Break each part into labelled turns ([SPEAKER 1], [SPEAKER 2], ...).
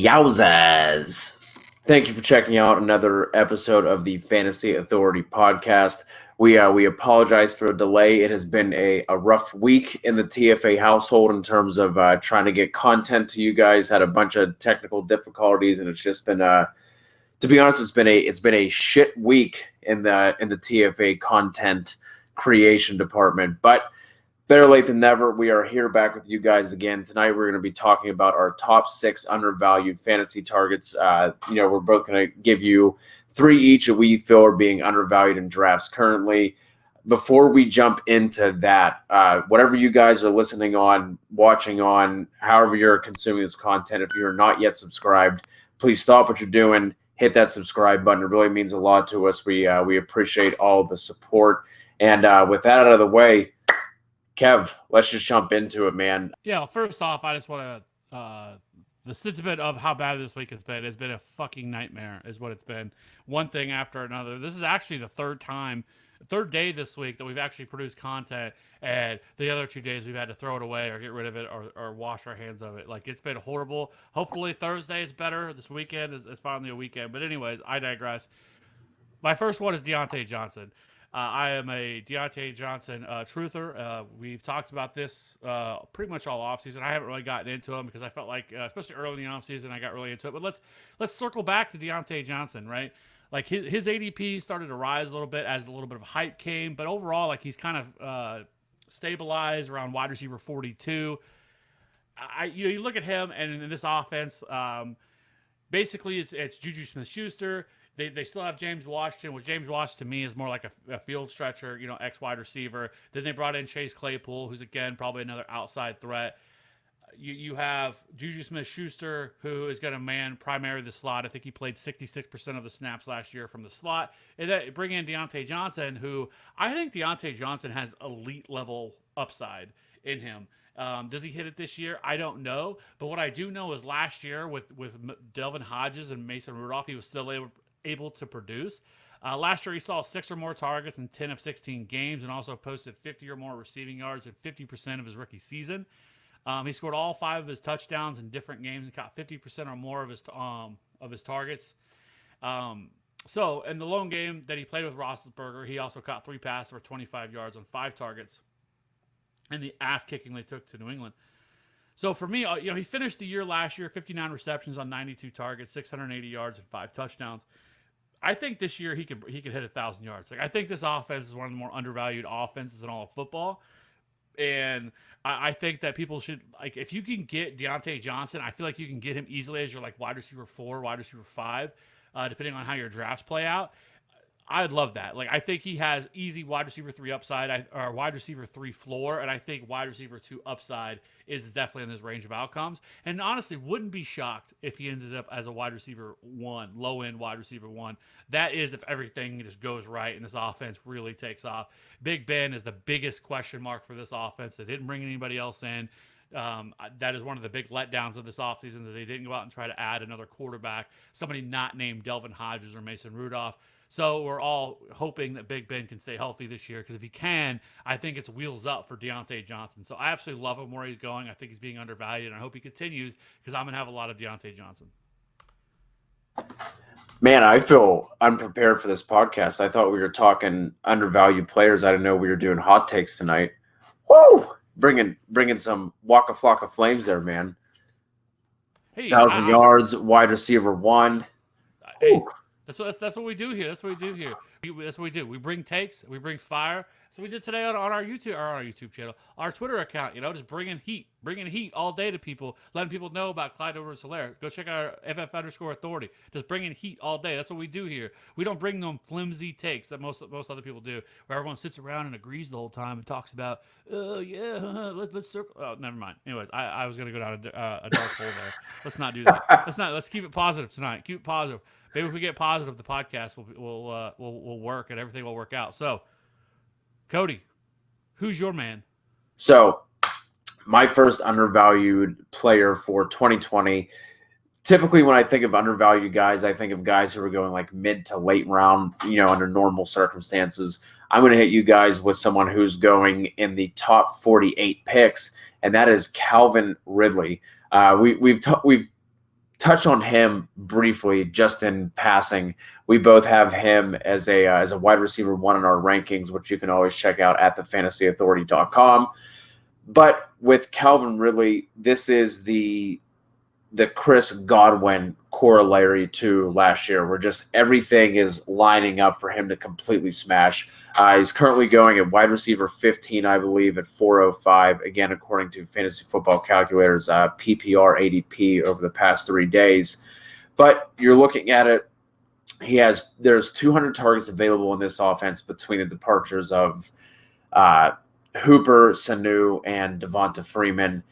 [SPEAKER 1] Yowzas! Thank you for checking out another episode of the Fantasy Authority podcast. We apologize for the delay. It has been a rough week in the TFA household in terms of trying to get content to you guys. Had a bunch of technical difficulties, and it's just been to be honest, it's been a shit week in the TFA content creation department. But better late than never. We are here back with you guys again. Tonight we're going to be talking about our top 6 undervalued fantasy targets. We're both going to give you 3 each that we feel are being undervalued in drafts currently. Before we jump into that, whatever you guys are listening on, watching on, however you're consuming this content, if you're not yet subscribed, please stop what you're doing, hit that subscribe button. It really means a lot to us. We appreciate all the support. And with that out of the way, Kev, let's just jump into it, man.
[SPEAKER 2] Yeah, first off, I just want to the sentiment of how bad this week has been a fucking nightmare, is what it's been. One thing after another. This is actually the third day this week that we've actually produced content, and the other 2 days we've had to throw it away or get rid of it or wash our hands of it. Like, it's been horrible. Hopefully Thursday is better. This weekend is finally a weekend. But anyways, I digress. My first one is Deontay Johnson. I am a Deontay Johnson truther. We've talked about this pretty much all offseason. I haven't really gotten into him because I felt like, especially early in the offseason, I got really into it. But let's circle back to Deontay Johnson, right? Like, his ADP started to rise a little bit as a little bit of hype came. But overall, like, he's kind of stabilized around wide receiver 42. You look at him, and in this offense, basically it's Juju Smith-Schuster. They still have James Washington, which James Washington to me is more like a field stretcher, ex-wide receiver. Then they brought in Chase Claypool, who's, again, probably another outside threat. You have Juju Smith-Schuster, who is going to man primarily the slot. I think he played 66% of the snaps last year from the slot. And then bring in Deontay Johnson, who I think Deontay Johnson has elite-level upside in him. Does he hit it this year? I don't know. But what I do know is last year with Delvin Hodges and Mason Rudolph, he was still able to produce. Last year, he saw 6 or more targets in 10 of 16 games and also posted 50 or more receiving yards in 50% of his rookie season. He scored all 5 of his touchdowns in different games and caught 50% or more of his targets. So in the lone game that he played with Roethlisberger, he also caught 3 passes for 25 yards on 5 targets and the ass kicking they took to New England. So for me, he finished the year last year, 59 receptions on 92 targets, 680 yards and 5 touchdowns. I think this year he could hit 1,000 yards. Like, I think this offense is one of the more undervalued offenses in all of football. And I think that people should, like, if you can get Deontay Johnson, I feel like you can get him easily as your, like, wide receiver 4, wide receiver 5, depending on how your drafts play out. I'd love that. Like, I think he has easy wide receiver 3 upside, or wide receiver 3 floor, and I think wide receiver 2 upside is definitely in this range of outcomes. And honestly, wouldn't be shocked if he ended up as a wide receiver 1, low-end wide receiver 1. That is if everything just goes right and this offense really takes off. Big Ben is the biggest question mark for this offense. They didn't bring anybody else in. That is one of the big letdowns of this offseason, that they didn't go out and try to add another quarterback, somebody not named Delvin Hodges or Mason Rudolph. So we're all hoping that Big Ben can stay healthy this year, because if he can, I think it's wheels up for Deontay Johnson. So I absolutely love him where he's going. I think he's being undervalued, and I hope he continues, because I'm going to have a lot of Deontay Johnson.
[SPEAKER 1] Man, I feel unprepared for this podcast. I thought we were talking undervalued players. I didn't know we were doing hot takes tonight. Woo! Bringing some Waka Flocka flames there, man.
[SPEAKER 2] Hey,
[SPEAKER 1] 1,000 yards, wide receiver 1.
[SPEAKER 2] Hey. That's what we do here. That's what we do here. That's what we do. We bring takes. We bring fire. So we did today on our YouTube channel, our Twitter account. Just bringing heat all day to people, letting people know about Clyde Edwards-Helaire. Go check out our FF_authority. Just bringing heat all day. That's what we do here. We don't bring them flimsy takes that most other people do, where everyone sits around and agrees the whole time and talks about, let's circle. Oh, never mind. Anyways, I was gonna go down a dark hole there. Let's not do that. Let's keep it positive tonight. Keep it positive. Maybe if we get positive, the podcast will work and everything will work out. So, Cody, who's your man?
[SPEAKER 1] So, my first undervalued player for 2020. Typically, when I think of undervalued guys, I think of guys who are going like mid to late round, under normal circumstances. I'm going to hit you guys with someone who's going in the top 48 picks, and that is Calvin Ridley. We've touch on him briefly, just in passing. We both have him as a wide receiver 1 in our rankings, which you can always check out at thefantasyauthority.com. But with Calvin Ridley, this is the Chris Godwin corollary to last year, where just everything is lining up for him to completely smash. He's currently going at wide receiver 15, I believe, at 405, again, according to Fantasy Football Calculator's PPR ADP over the past 3 days. But you're looking at it, there's 200 targets available in this offense between the departures of Hooper, Sanu, and Devonta Freeman.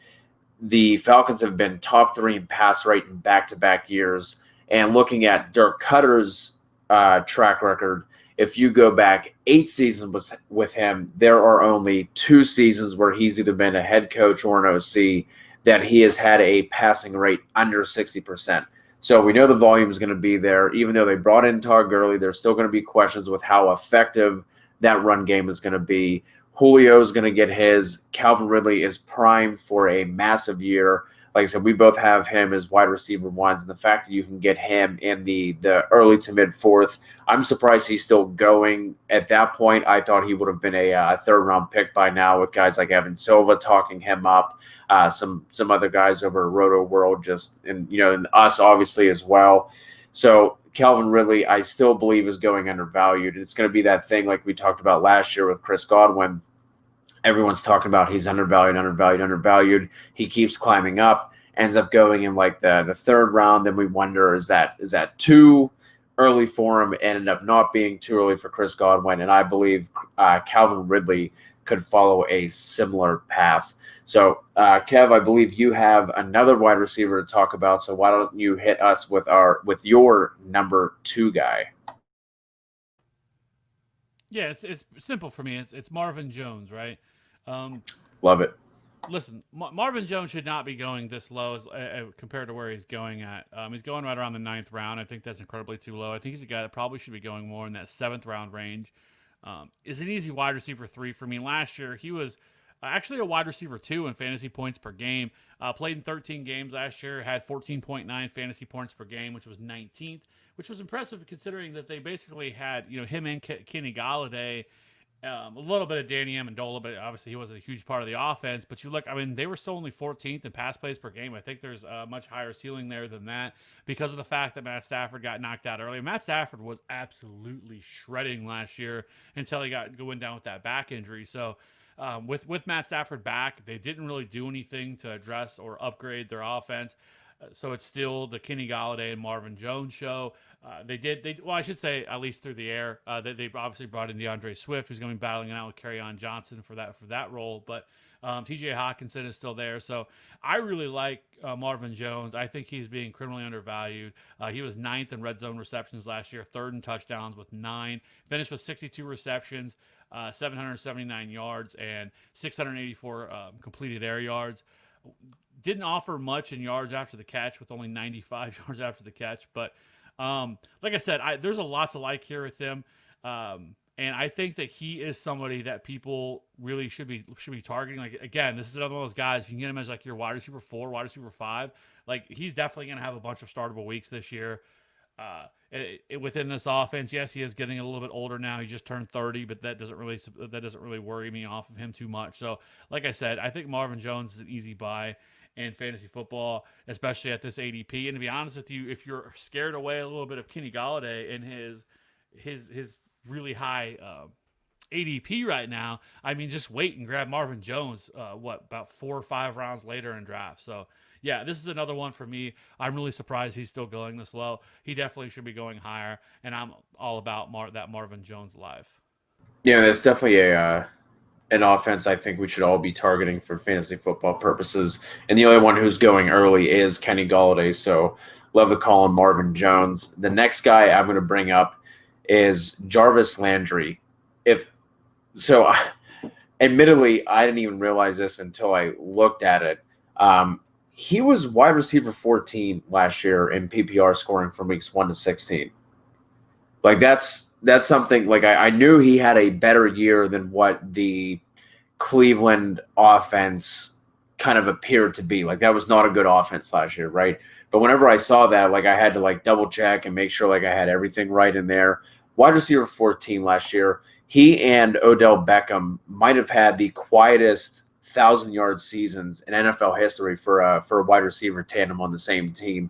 [SPEAKER 1] The Falcons have been top 3 in pass rate in back-to-back years. And looking at Dirk Cutter's track record, if you go back 8 seasons with him, there are only 2 seasons where he's either been a head coach or an OC that he has had a passing rate under 60%. So we know the volume is going to be there. Even though they brought in Todd Gurley, there's still going to be questions with how effective that run game is going to be. Julio is going to get his. Calvin Ridley is primed for a massive year. Like I said, we both have him as wide receiver 1s, and the fact that you can get him in the early to mid 4th, I'm surprised he's still going. At that point, I thought he would have been a third-round pick by now, with guys like Evan Silva talking him up, some other guys over at Roto World, and us obviously as well. So Calvin Ridley, I still believe, is going undervalued. It's going to be that thing like we talked about last year with Chris Godwin. Everyone's talking about he's undervalued. He keeps climbing up, ends up going in like the 3rd round. Then we wonder, is that too early for him? Ended up not being too early for Chris Godwin. And I believe Calvin Ridley could follow a similar path. So, Kev, I believe you have another wide receiver to talk about. So why don't you hit us with your number 2 guy?
[SPEAKER 2] Yeah, it's simple for me. It's Marvin Jones, right?
[SPEAKER 1] Love it.
[SPEAKER 2] Listen, Marvin Jones should not be going this low compared to where he's going at. He's going right around the 9th round. I think that's incredibly too low. I think he's a guy that probably should be going more in that 7th round range. Is an easy wide receiver 3 for me. Last year, he was actually a wide receiver 2 in fantasy points per game. Played in 13 games last year, had 14.9 fantasy points per game, which was 19th, which was impressive considering that they basically had him and Kenny Galladay, a little bit of Danny Amendola, but obviously he wasn't a huge part of the offense. But you look, they were still only 14th in pass plays per game. I think there's a much higher ceiling there than that because of the fact that Matt Stafford got knocked out early. Matt Stafford was absolutely shredding last year until he got going down with that back injury. So with Matt Stafford back, they didn't really do anything to address or upgrade their offense. So it's still the Kenny Galladay and Marvin Jones show. I should say, at least through the air, they obviously brought in DeAndre Swift, who's going to be battling it out with Kerryon Johnson for that role. But TJ Hawkinson is still there. So I really like Marvin Jones. I think he's being criminally undervalued. He was 9th in red zone receptions last year, 3rd in touchdowns with 9, finished with 62 receptions, 779 yards, and 684 completed air yards. Didn't offer much in yards after the catch with only 95 yards after the catch. But like I said, there's a lot to like here with him. And I think that he is somebody that people really should be targeting. Like, again, this is another one of those guys, if you can get him as like your wide receiver 4, wide receiver 5, like he's definitely going to have a bunch of startable weeks this year. Within this offense, yes, he is getting a little bit older now. He just turned 30, but that doesn't really worry me off of him too much. So, like I said, I think Marvin Jones is an easy buy in fantasy football, especially at this ADP. And to be honest with you, if you're scared away a little bit of Kenny Galladay and his really high ADP right now, just wait and grab Marvin Jones. About 4 or 5 rounds later in draft. So. Yeah, this is another one for me. I'm really surprised he's still going this low. He definitely should be going higher, and I'm all about that Marvin Jones live.
[SPEAKER 1] Yeah, that's definitely an offense I think we should all be targeting for fantasy football purposes. And the only one who's going early is Kenny Galladay, so love the call on Marvin Jones. The next guy I'm going to bring up is Jarvis Landry. Admittedly, I didn't even realize this until I looked at it. He was wide receiver 14 last year in PPR scoring from weeks 1 to 16. Like that's something. Like I knew he had a better year than what the Cleveland offense kind of appeared to be. Like that was not a good offense last year, right? But whenever I saw that, like I had to like double check and make sure like I had everything right in there. Wide receiver 14 last year. He and Odell Beckham might have had the quietest 1,000-yard seasons in NFL history for a wide receiver tandem on the same team.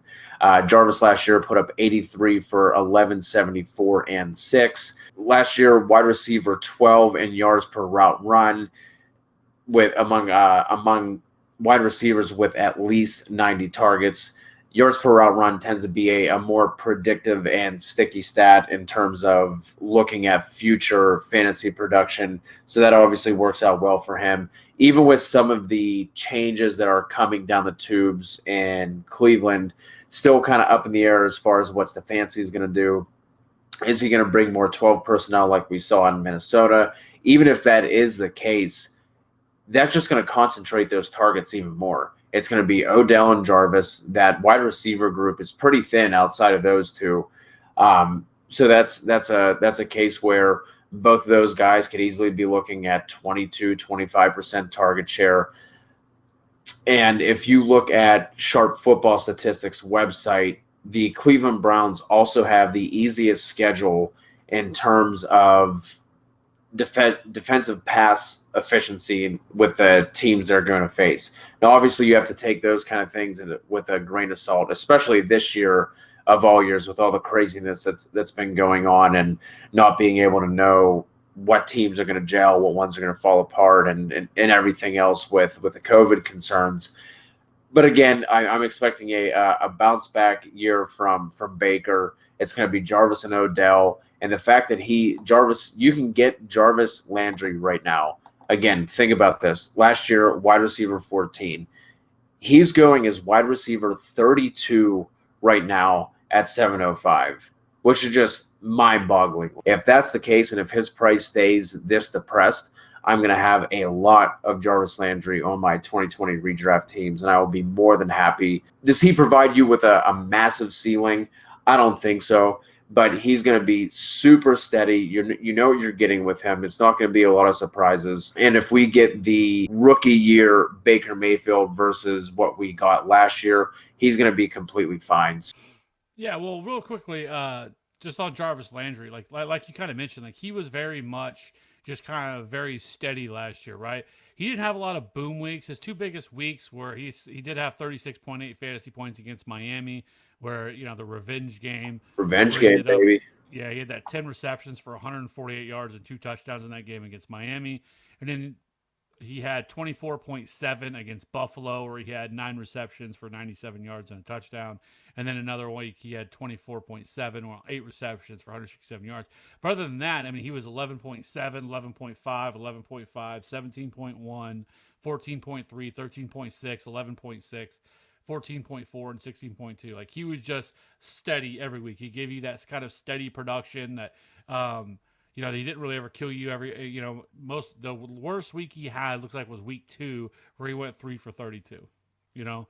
[SPEAKER 1] Jarvis last year put up 83 for 1174 and 6. Last year, wide receiver 12 in yards per route run with among wide receivers with at least 90 targets. Yards per route run tends to be a more predictive and sticky stat in terms of looking at future fantasy production. So that obviously works out well for him. Even with some of the changes that are coming down the tubes in Cleveland, still kind of up in the air as far as what Stefanski is going to do. Is he going to bring more 12 personnel like we saw in Minnesota? Even if that is the case, that's just going to concentrate those targets even more. It's going to be Odell and Jarvis. That wide receiver group is pretty thin outside of those two. So that's a case where both of those guys could easily be looking at 22-25% target share. And if you look at Sharp Football Statistics website, the Cleveland Browns also have the easiest schedule in terms of defensive pass efficiency with the teams they're going to face. Now, obviously, you have to take those kind of things with a grain of salt, especially this year of all years with all the craziness that's been going on and not being able to know what teams are going to gel, what ones are going to fall apart, and everything else with the COVID concerns. But again, I'm expecting a bounce back year from Baker. It's going to be Jarvis and Odell. And the fact that you can get Jarvis Landry right now. Again, think about this. Last year, wide receiver 14. He's going as wide receiver 32 right now at 705, which is just mind-boggling. If that's the case, and if his price stays this depressed, I'm going to have a lot of Jarvis Landry on my 2020 redraft teams, and I will be more than happy. Does he provide you with a massive ceiling? I don't think so, but he's going to be super steady. You know what you're getting with him. It's not going to be a lot of surprises. And if we get the rookie year Baker Mayfield versus what we got last year, he's going to be completely fine.
[SPEAKER 2] Yeah, well, real quickly, just on Jarvis Landry, like you kind of mentioned, like he was very much just kind of very steady last year, right? He didn't have a lot of boom weeks. His two biggest weeks were he did have 36.8 fantasy points against Miami, where the revenge game.
[SPEAKER 1] Revenge game, baby.
[SPEAKER 2] Yeah, he had that 10 receptions for 148 yards and 2 touchdowns in that game against Miami, and then he had 24.7 against Buffalo, where he had 9 receptions for 97 yards and a touchdown. And then another week, he had 24.7 or 8 receptions for 167 yards. But other than that, I mean, he was 11.7, 11.5, 11.5, 17.1, 14.3, 13.6, 11.6, 14.4, and 16.2. Like, he was just steady every week. He gave you that kind of steady production that, he didn't really ever kill you the worst week he had looks like was week 2 where he went 3 for 32, so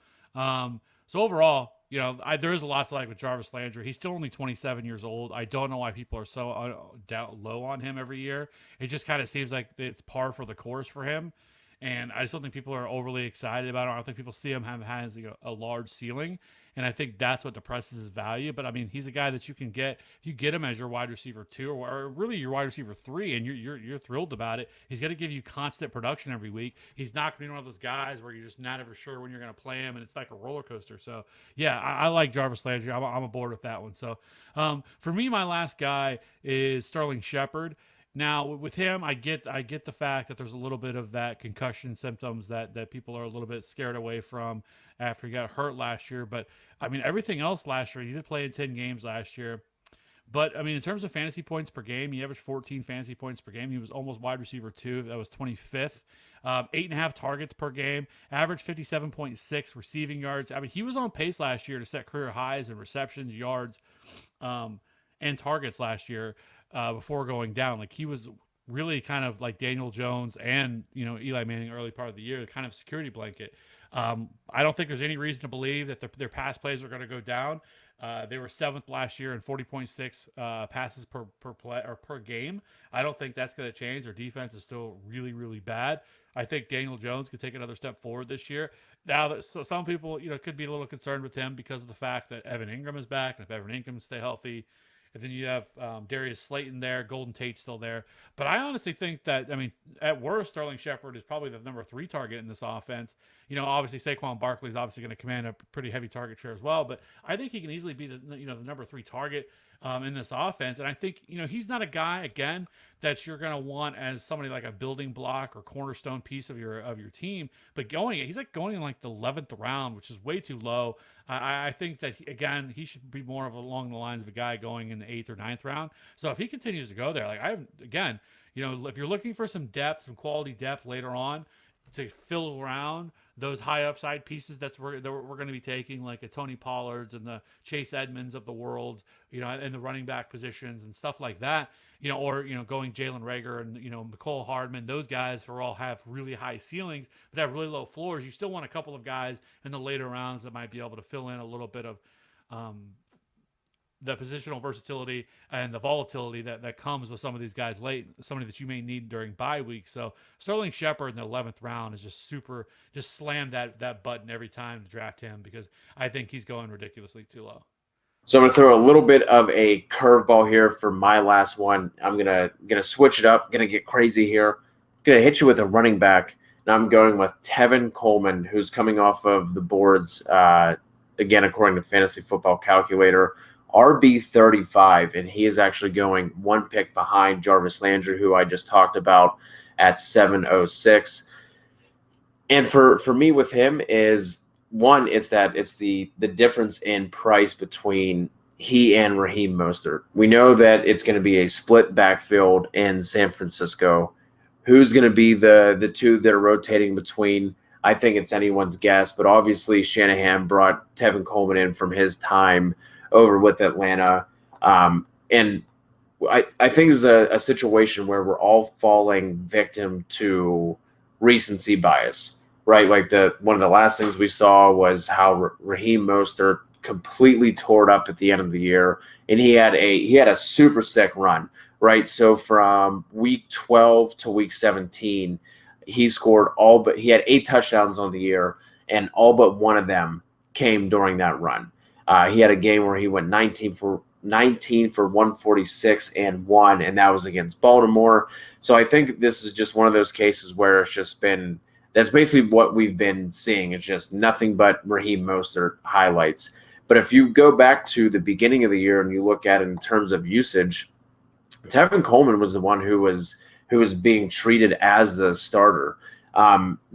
[SPEAKER 2] overall, there is a lot to like with Jarvis Landry. He's still only 27 years old. I don't know why people are so low on him every year. It just kind of seems like it's par for the course for him. And I just don't think people are overly excited about it. I don't think people see him has a large ceiling. And I think that's what depresses his value. But I mean, he's a guy that you can get if you get him as your wide receiver 2 or really your wide receiver 3, and you're thrilled about it. He's going to give you constant production every week. He's not going to be one of those guys where you're just not ever sure when you're going to play him, and it's like a roller coaster. So yeah, I like Jarvis Landry. I'm aboard with that one. So for me, my last guy is Sterling Shepard. Now, with him, I get the fact that there's a little bit of that concussion symptoms that people are a little bit scared away from after he got hurt last year. But, I mean, everything else last year, he did play in 10 games last year. But, I mean, in terms of fantasy points per game, he averaged 14 fantasy points per game. He was almost wide receiver 2. That was 25th. 8.5 targets per game. Averaged 57.6 receiving yards. I mean, he was on pace last year to set career highs in receptions, yards, and targets last year. Before going down, like he was really kind of like Daniel Jones and Eli Manning early part of the year, kind of security blanket. I don't think there's any reason to believe that their pass plays are going to go down. They were 7th last year in 40.6 passes per play or per game. I don't think that's going to change. Their defense is still really, really bad. I think Daniel Jones could take another step forward this year. Now, so some people, could be a little concerned with him because of the fact that Evan Ingram is back, and if Evan Ingram stay healthy, and then you have Darius Slayton there, Golden Tate's still there. But I honestly think that, at worst, Sterling Shepard is probably the number 3 target in this offense. Obviously Saquon Barkley is obviously going to command a pretty heavy target share as well. But I think he can easily be the number 3 target in this offense. And I think, he's not a guy, again, that you're going to want as somebody like a building block or cornerstone piece of your team. But he's like going in like the 11th round, which is way too low. I think that, he should be more of along the lines of a guy going in the 8th or 9th round. So if he continues to go there, if you're looking for some depth, some quality depth later on to fill around those high upside pieces that we're going to be taking, like a Tony Pollard's and the Chase Edmonds of the world, and the running back positions and stuff like that, or going Jalen Reagor and McCole Hardman, those guys all have really high ceilings but have really low floors. You still want a couple of guys in the later rounds that might be able to fill in a little bit of the positional versatility and the volatility that comes with some of these guys late, somebody that you may need during bye week. So Sterling Shepard in the 11th round is just slam that button every time to draft him, because I think he's going ridiculously too low.
[SPEAKER 1] So I'm going to throw a little bit of a curveball here for my last one. I'm gonna switch it up, going to get crazy here. Going to hit you with a running back, and I'm going with Tevin Coleman, who's coming off of the boards, again, according to Fantasy Football Calculator, RB35, and he is actually going 1 pick behind Jarvis Landry, who I just talked about, at 706. And for me with him is, one, it's the difference in price between he and Raheem Moster. We know that it's going to be a split backfield in San Francisco. Who's going to be the two that are rotating between? I think it's anyone's guess, but obviously Shanahan brought Tevin Coleman in from his time over with Atlanta. And I think it's a situation where we're all falling victim to recency bias, right? Like one of the last things we saw was how Raheem Moster completely tore it up at the end of the year, and he had a super sick run, right? So from week 12 to week 17, he had 8 touchdowns on the year, and all but one of them came during that run. He had a game where he went 19 for 146 and 1, and that was against Baltimore. So I think this is just one of those cases where that's basically what we've been seeing. It's just nothing but Raheem Mostert highlights. But if you go back to the beginning of the year and you look at it in terms of usage, Tevin Coleman was the one who was being treated as the starter.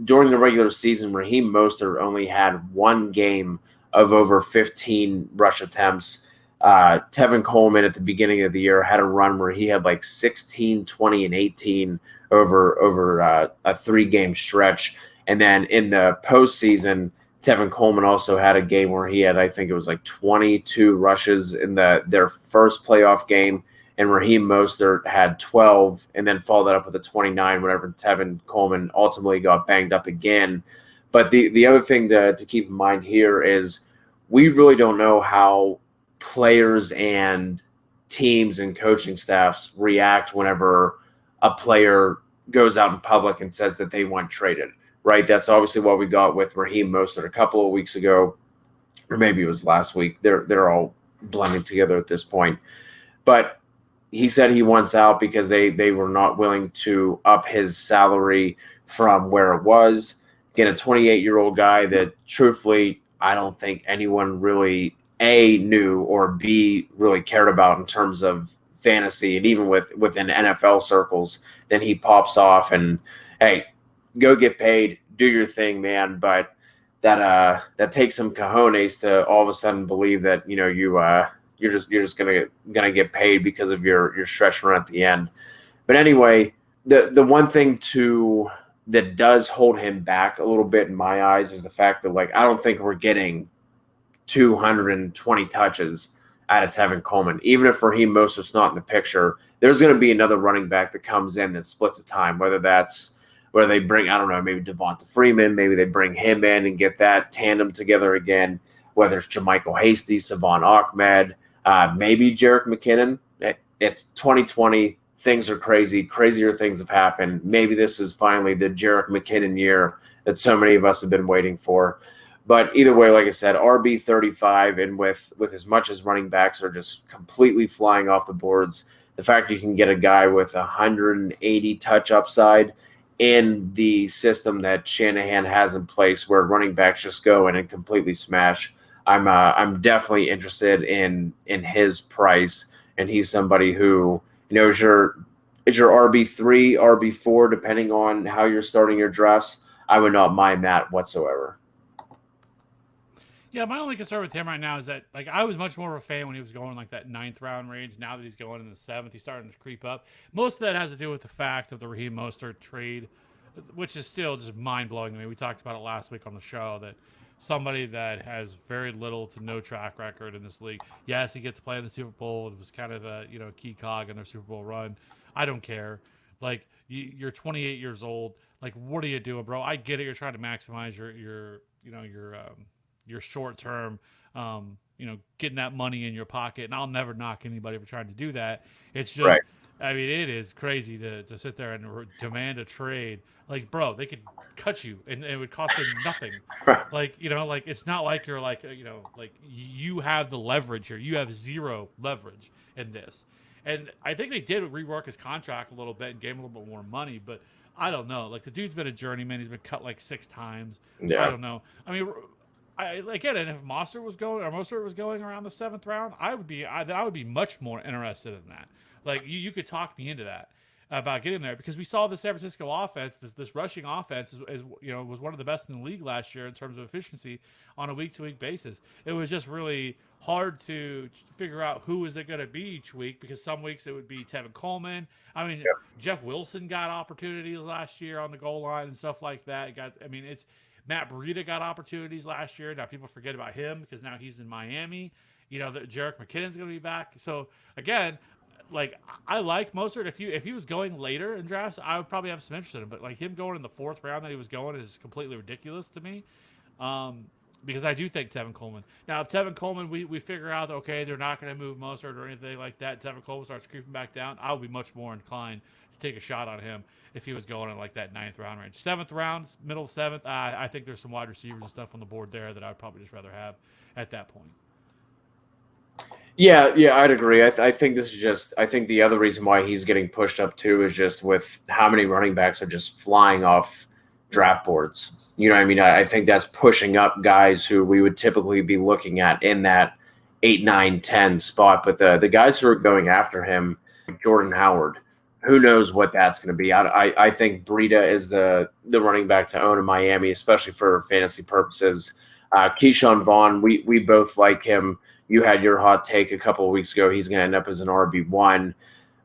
[SPEAKER 1] During the regular season, Raheem Mostert only had 1 game of over 15 rush attempts. Tevin Coleman at the beginning of the year had a run where he had like 16, 20, and 18 over a 3-game stretch. And then in the postseason, Tevin Coleman also had a game where he had, I think it was like 22 rushes in their first playoff game, and Raheem Mostert had 12, and then followed that up with a 29 whenever Tevin Coleman ultimately got banged up again. But the other thing to keep in mind here is we really don't know how players and teams and coaching staffs react whenever a player goes out in public and says that they want traded, right? That's obviously what we got with Raheem Mostert a couple of weeks ago, or maybe it was last week. They're all blending together at this point. But he said he wants out because they were not willing to up his salary from where it was. Again, a 28-year-old guy that, truthfully, I don't think anyone really, A, knew, or B, really cared about in terms of fantasy. And even within NFL circles, then he pops off and, hey, go get paid, do your thing, man. But that takes some cojones to all of a sudden believe that, you're just gonna get paid because of your stretch run at the end. But anyway, the one thing that does hold him back a little bit in my eyes is the fact that, like, I don't think we're getting 220 touches out of Tevin Coleman. Even if Raheem Mostert's not in the picture, there's going to be another running back that comes in that splits the time, whether they bring, I don't know, maybe Devonta Freeman, maybe they bring him in and get that tandem together again. whether it's Jermichael Hasty, Savon Ahmed, maybe Jerick McKinnon. It's 2020. Things are crazy. Crazier things have happened. Maybe this is finally the Jerick McKinnon year that so many of us have been waiting for. But either way, like I said, RB 35, and with as much as running backs are just completely flying off the boards, the fact you can get a guy with 180 touch upside in the system that Shanahan has in place, where running backs just go in and completely smash, I'm definitely interested in his price, and he's somebody who is your RB3, RB4, depending on how you're starting your drafts. I would not mind that whatsoever.
[SPEAKER 2] Yeah, my only concern with him right now is that, like, I was much more of a fan when he was going like that 9th round range. Now that he's going in the 7th, he's starting to creep up. Most of that has to do with the fact of the Raheem Moster trade, which is still just mind blowing to me. We talked about it last week on the show, that somebody that has very little to no track record in this league. Yes, he gets to play in the Super Bowl. It was kind of a key cog in their Super Bowl run. I don't care. Like, you're 28 years old. Like, what are you doing, bro? I get it. You're trying to maximize your short term, getting that money in your pocket. And I'll never knock anybody for trying to do that. It's just, right. I mean, it is crazy to sit there and demand a trade. Like, bro, they could cut you and it would cost them nothing. Like, it's not like you're like you have the leverage here. You have zero leverage in this. And I think they did rework his contract a little bit and gave him a little bit more money, but I don't know. Like, the dude's been a journeyman. He's been cut like 6 times. Yeah. I don't know. I mean, and if Moster was going around the 7th round, I would be much more interested in that. Like, you could talk me into that about getting there, because we saw the San Francisco offense, this rushing offense was one of the best in the league last year in terms of efficiency on a week-to-week basis. It was just really hard to figure out who was it going to be each week, because some weeks it would be Tevin Coleman. I mean, Jeff Wilson got opportunities last year on the goal line and stuff like that. Matt Breida got opportunities last year. Now people forget about him because now he's in Miami. That Jerick McKinnon's going to be back. So again, like, I like Mostert. If he was going later in drafts, I would probably have some interest in him. But like, him going in the 4th round that he was going is completely ridiculous to me. Because I do think Tevin Coleman. Now, if Tevin Coleman, we figure out, okay, they're not going to move Mostert or anything like that, Tevin Coleman starts creeping back down, I would be much more inclined to take a shot on him if he was going in like that 9th round range. 7th round, middle 7th, I think there's some wide receivers and stuff on the board there that I'd probably just rather have at that point.
[SPEAKER 1] Yeah, I'd agree. I think this is just – I think the other reason why he's getting pushed up too is just with how many running backs are just flying off draft boards. You know what I mean? I think that's pushing up guys who we would typically be looking at in that 8, 9, 10 spot. But the guys who are going after him, Jordan Howard, who knows what that's going to be. I think Breida is the running back to own in Miami, especially for fantasy purposes. Keyshawn Vaughan, we both like him. You had your hot take a couple of weeks ago. He's going to end up as an RB1.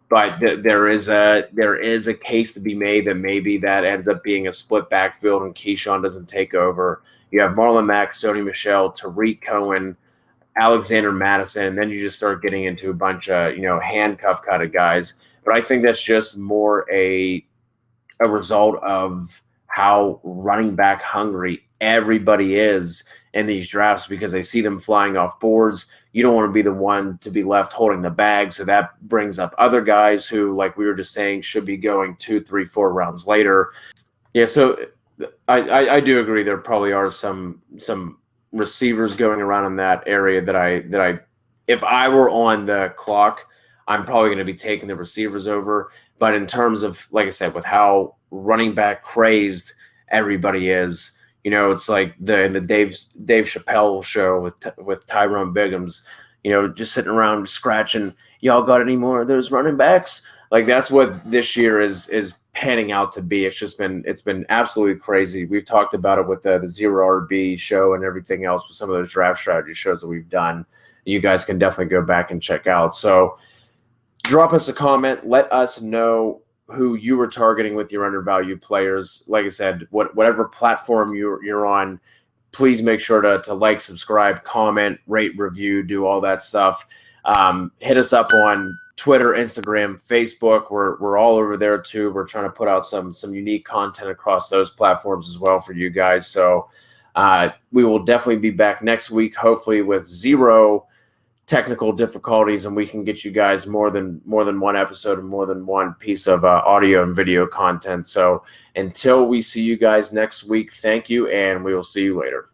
[SPEAKER 1] But there is a case to be made that maybe that ends up being a split backfield and Keyshawn doesn't take over. You have Marlon Mack, Sony Michel, Tariq Cohen, Alexander Madison, and then you just start getting into a bunch of handcuff kind of guys. But I think that's just more a result of how running back hungry everybody is in these drafts, because they see them flying off boards. You don't want to be the one to be left holding the bag. So that brings up other guys who, like we were just saying, should be going 2, 3, 4 rounds later. Yeah, so I do agree there probably are some receivers going around in that area that I if I were on the clock, I'm probably going to be taking the receivers over. But in terms of, like I said, with how running back crazed everybody is, it's like the Dave Chappelle show with Tyrone Biggums, just sitting around scratching. Y'all got any more of those running backs? Like, that's what this year is panning out to be. It's been absolutely crazy. We've talked about it with the Zero RB show and everything else with some of those draft strategy shows that we've done. You guys can definitely go back and check out. So drop us a comment. Let us know who you were targeting with your undervalued players. Like I said, whatever platform you're on, please make sure to like, subscribe, comment, rate, review, do all that stuff. Hit us up on Twitter, Instagram, Facebook. We're all over there too. We're trying to put out some unique content across those platforms as well for you guys. So We will definitely be back next week, hopefully with zero technical difficulties, and we can get you guys more than one episode and more than one piece of audio and video content. So until we see you guys next week, thank you, and we will see you later.